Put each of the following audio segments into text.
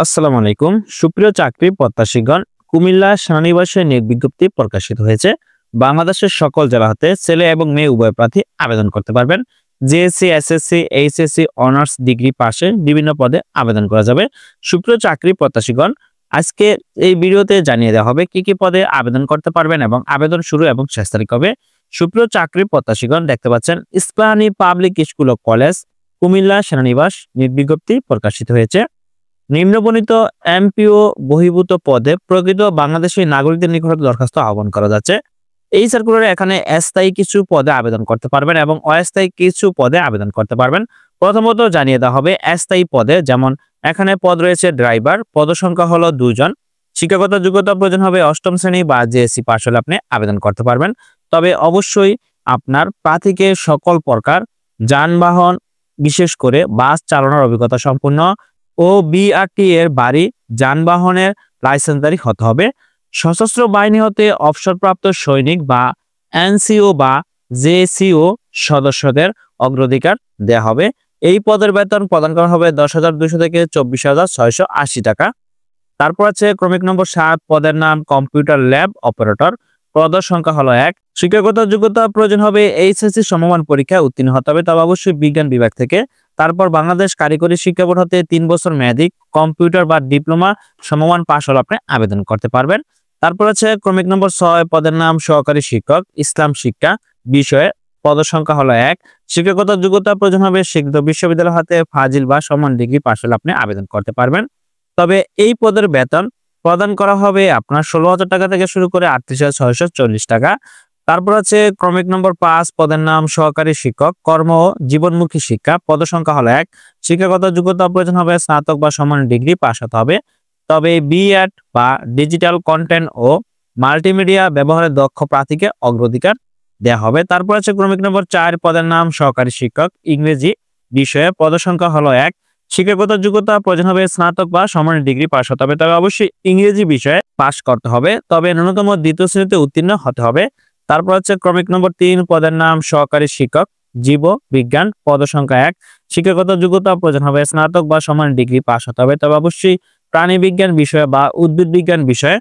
আসসালামু আলাইকুম। সুপ্রিয় চাকরি প্রত্যাশীগণ, কুমিল্লা সেনানিবাসে নিয়োগ বিজ্ঞপ্তি প্রকাশিত হয়েছে। বাংলাদেশের সকল জেলা হতে ছেলে এবং মেয়ে উভয় প্রার্থী আবেদন করতে পারবেন। JSC, SSC, HSC honours degree পাশে বিভিন্ন পদে আবেদন করা যাবে। সুপ্রিয় চাকরি প্রত্যাশীগণ, আজকে এই ভিডিওতে জানিয়ে দেওয়া হবে কি কি পদে আবেদন করতে পারবেন এবং আবেদন শুরু এবং শেষ তারিখ হবে। সুপ্রিয় চাকরি প্রত্যাশীগণ, দেখতে পাচ্ছেন ইস্পাহানী পাবলিক স্কুল ও কলেজ, কুমিল্লা সেনানিবাস নিয়োগ বিজ্ঞপ্তি প্রকাশিত হয়েছে। নিম্নবর্ণিত এমপিও বহির্ভূত পদে প্রকৃত বাংলাদেশী নাগরিকদের নিকট দরখাস্ত আহ্বান করা যাচ্ছে। এই সার্কুলারে এখানে স্থায়ী কিছু পদে আবেদন করতে পারবেন এবং অস্থায়ী কিছু পদে আবেদন করতে পারবেন। প্রথমত জানিয়ে দেওয়া হবে স্থায়ী পদে, যেমন এখানে পদ রয়েছে ড্রাইভার, পদ সংখ্যা হলো 2 জন। শিক্ষাগত যোগ্যতা প্রয়োজন হবে 8ম শ্রেণী বা জেএসসি পাশ হলে আপনি আবেদন করতে পারবেন। তবে অবশ্যই আপনার প্রার্থীকে সকল প্রকার যানবাহন, বিশেষ করে বাস চালানোর অভিজ্ঞতা সম্পন্ন ও বিআরটি এর বাড়ি যানবাহনের লাইসেন্সধারী হতে হবে। সশস্ত্র বাহিনী হতে অবসরপ্রাপ্ত সৈনিক বা এনসিও বা জেসিও সদস্যদের অগ্রাধিকার দেয়া হবে। এই পদের বেতন প্রদান করা হবে 10,200 থেকে 24,680 টাকা। তারপর আছে ক্রমিক নম্বর 7, পদের নাম কম্পিউটার ল্যাব অপারেটর, পদের সংখ্যা হলো 1। শিক্ষাগত যোগ্যতা প্রয়োজন হবে এইচএসসি সমমান পরীক্ষায় উত্তীর্ণ হতে হবে, তবে অবশ্যই বিজ্ঞান বিভাগ থেকে। তারপর বাংলাদেশ কারিগরি শিক্ষা বোর্ড হতে 3 বছর মেয়াদী কম্পিউটার বা ডিপ্লোমা সমমান পাশ হলে আপনি আবেদন করতে পারবেন। তারপর আছে ক্রমিক নম্বর 6, পদের নাম সহকারী শিক্ষক ইসলাম শিক্ষা বিষয়ে, পদের সংখ্যা হলো 1। শিক্ষাগত যোগ্যতা প্রয়োজন হবে স্বীকৃত বিশ্ববিদ্যালয় হতে ফাজিল বা সমান ডিগ্রি পাশ হলে আপনি আবেদন করতে পারবেন। তবে এই পদের বেতন প্রদান করা হবে আপনার 16,000 টাকা থেকে শুরু করে 38,640 টাকা। তারপর আছে ক্রমিক নম্বর 5, পদের নাম সহকারী শিক্ষক কর্ম ও জীবনমুখী শিক্ষা, পদ সংখ্যা হলো 1। শিক্ষাগত যোগ্যতা প্রয়োজন হবে স্নাতক বা সমান ডিগ্রি পাস হতে হবে। তবে বিএড বা ডিজিটাল কন্টেন্ট ও মাল্টিমিডিয়া ব্যবহারের দক্ষ প্রার্থীকে অগ্রাধিকার দেওয়া হবে। তারপর আছে ক্রমিক নম্বর 4, পদের নাম সহকারী শিক্ষক ইংরেজি বিষয়ে, পদ সংখ্যা হলো 1। শিক্ষাগত যোগ্যতা প্রয়োজন হবে স্নাতক বা সমান ডিগ্রি পাস হতে হবে, তবে অবশ্যই ইংরেজি বিষয়ে পাস করতে হবে, তবে ন্যূনতম 2য় শ্রেণীতে উত্তীর্ণ হতে হবে। তারপর হচ্ছে ক্রমিক নম্বর 3, পদের নাম সহকারী শিক্ষক জীব বিজ্ঞান, পদ সংখ্যা 1। শিক্ষাগত যোগ্যতা প্রয়োজন হবে স্নাতক বা সমান ডিগ্রি পাস হতে হবে, তবে অবশ্যই প্রাণী বিজ্ঞান বিষয়ে বা উদ্ভিদ বিজ্ঞান বিষয়ে।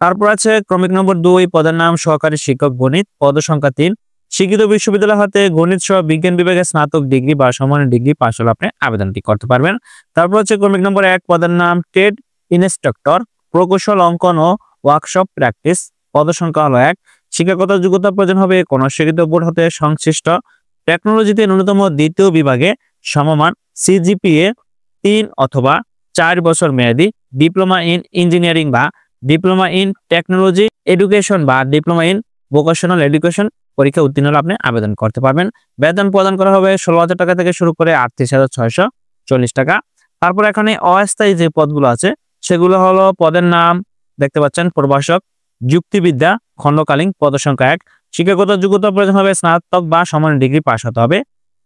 তারপর আছে ক্রমিক নম্বর 2, পদের নাম সহকারী শিক্ষক গণিত, পদ সংখ্যা 3। শিক্ষিত বিশ্ববিদ্যালয় হতে গণিত সহ বিজ্ঞান বিভাগে স্নাতক ডিগ্রি বা সমান ডিগ্রি পাস হলে আপনি আবেদনটি করতে পারবেন। তারপর হচ্ছে ক্রমিক নম্বর 1, পদের নাম ট্রেড ইনস্ট্রাক্টর প্রকৌশল অঙ্কন ও ওয়ার্কশপ প্র্যাকটিস, পদ সংখ্যা হলো 1। শিক্ষাগত যোগ্যতা প্রয়োজন হবে কোন স্বীকৃত বোর্ড হতে সংশ্লিষ্ট টেকনোলজিতে ন্যূনতম 2য় বিভাগে সমমান সিজিপিএ 3 অথবা 4 বছর মেয়াদী ডিপ্লোমা ইন ইঞ্জিনিয়ারিং বা ডিপ্লোমা ইন টেকনোলজি এডুকেশন বা ডিপ্লোমা ইন ভোকেশনাল এডুকেশন পরীক্ষা উত্তীর্ণ হলে আপনি আবেদন করতে পারবেন। বেতন প্রদান করা হবে 16,000 টাকা থেকে শুরু করে 38,640 টাকা। তারপর এখানে অস্থায়ী যে পদগুলো আছে সেগুলো হলো, পদের নাম দেখতে পাচ্ছেন প্রভাষক যুক্তিবিদ্যা খণ্ডকালীন, পদ সংখ্যা 1। শিক্ষাগত যোগ্যতা প্রয়োজন হবে স্নাতক বা সমান ডিগ্রি পাস হতে হবে।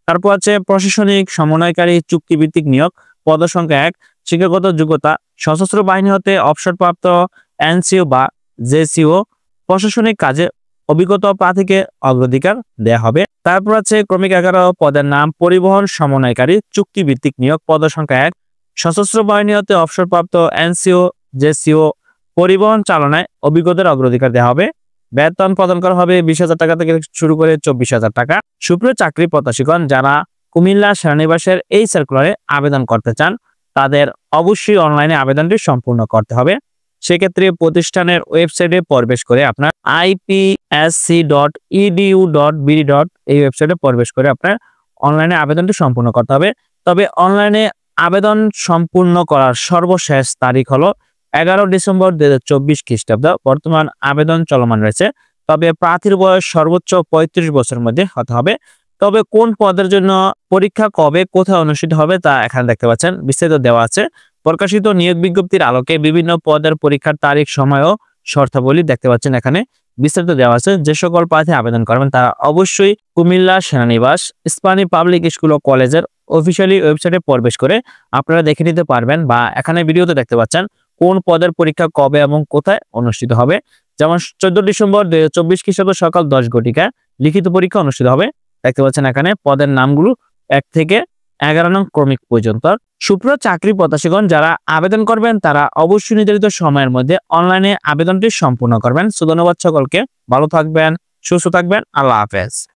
তারপর আছে প্রশাসনিক সমন্বয়কারী চুক্তিভিত্তিক নিয়োগ, পদ সংখ্যা 1। শিক্ষাগত যোগ্যতা সশস্ত্র বাহিনী হতে অবসরপ্রাপ্ত এনসিও বা জেসিও প্রশাসনিক কাজে অভিজ্ঞতা প্রার্থীকে অগ্রাধিকার দেয়া হবে। তারপর আছে ক্রমিক 11, পদের নাম পরিবহন সমন্বয়কারী চুক্তিভিত্তিক নিয়োগ, পদ সংখ্যা 1। সশস্ত্র বাহিনী হতে অবসরপ্রাপ্ত এনসিও জেসিও পরিবহন চালনায় অভিজ্ঞতার অগ্রাধিকার দেওয়া হবে। বেতন প্রদান করা হবে 20,000 টাকা থেকে শুরু করে 24,000 টাকা। সুপ্রিয় চাকরি প্রত্যাশীগণ, যারা কুমিল্লা সেনানিবাসের এই সার্কুলারে আবেদন করতে চান তাদের অবশ্যই অনলাইনে আবেদনটি সম্পূর্ণ করতে হবে। সেক্ষেত্রে প্রতিষ্ঠানের ওয়েবসাইটে প্রবেশ করে আপনার ipsc.edu.bd এই ওয়েবসাইটে প্রবেশ করে আপনার অনলাইনে আবেদনটি সম্পূর্ণ করতে হবে। তবে অনলাইনে আবেদন সম্পূর্ণ করার সর্বশেষ তারিখ হলো 11 ডিসেম্বর 2024 খ্রিস্টাব্দ। বর্তমান আবেদন চলমান রয়েছে, তবে প্রার্থীর বয়স সর্বোচ্চ 35 বছরের মধ্যে হতে হবে। তবে কোন পদের জন্য পরীক্ষা কবে কোথায় অনুষ্ঠিত হবে তা এখানে দেখতে পাচ্ছেন বিস্তারিত দেওয়া আছে। প্রকাশিত নিয়োগ বিজ্ঞপ্তির আলোকে বিভিন্ন পদের পরীক্ষার তারিখ, সময় ও শর্তাবলী দেখতে পাচ্ছেন এখানে বিস্তারিত দেওয়া আছে। যে সকল প্রার্থী আবেদন করবেন তারা অবশ্যই কুমিল্লা সেনানিবাস ইস্পাহানী পাবলিক স্কুল ও কলেজের অফিসিয়ালি ওয়েবসাইটে প্রবেশ করে আপনারা দেখে নিতে পারবেন, বা এখানে ভিডিওতে দেখতে পাচ্ছেন কোন পদের পরীক্ষা কবে এবং কোথায় অনুষ্ঠিত হবে। যেমন 14 ডিসেম্বর 2024 খ্রিস্টাব্দ সকাল 10 ঘটিকায় লিখিত পরীক্ষা অনুষ্ঠিত হবে। দেখতে পাচ্ছেন এখানে পদের নামগুলো 1 থেকে 11 নং ক্রমিক পর্যন্ত। সুপ্রিয় চাকরি প্রত্যাশীগণ, যারা আবেদন করবেন তারা অবশ্যই নির্ধারিত সময়ের মধ্যে অনলাইনে আবেদনটি সম্পূর্ণ করবেন। ধন্যবাদ সকলকে, ভালো থাকবেন, সুস্থ থাকবেন, আল্লাহ হাফেজ।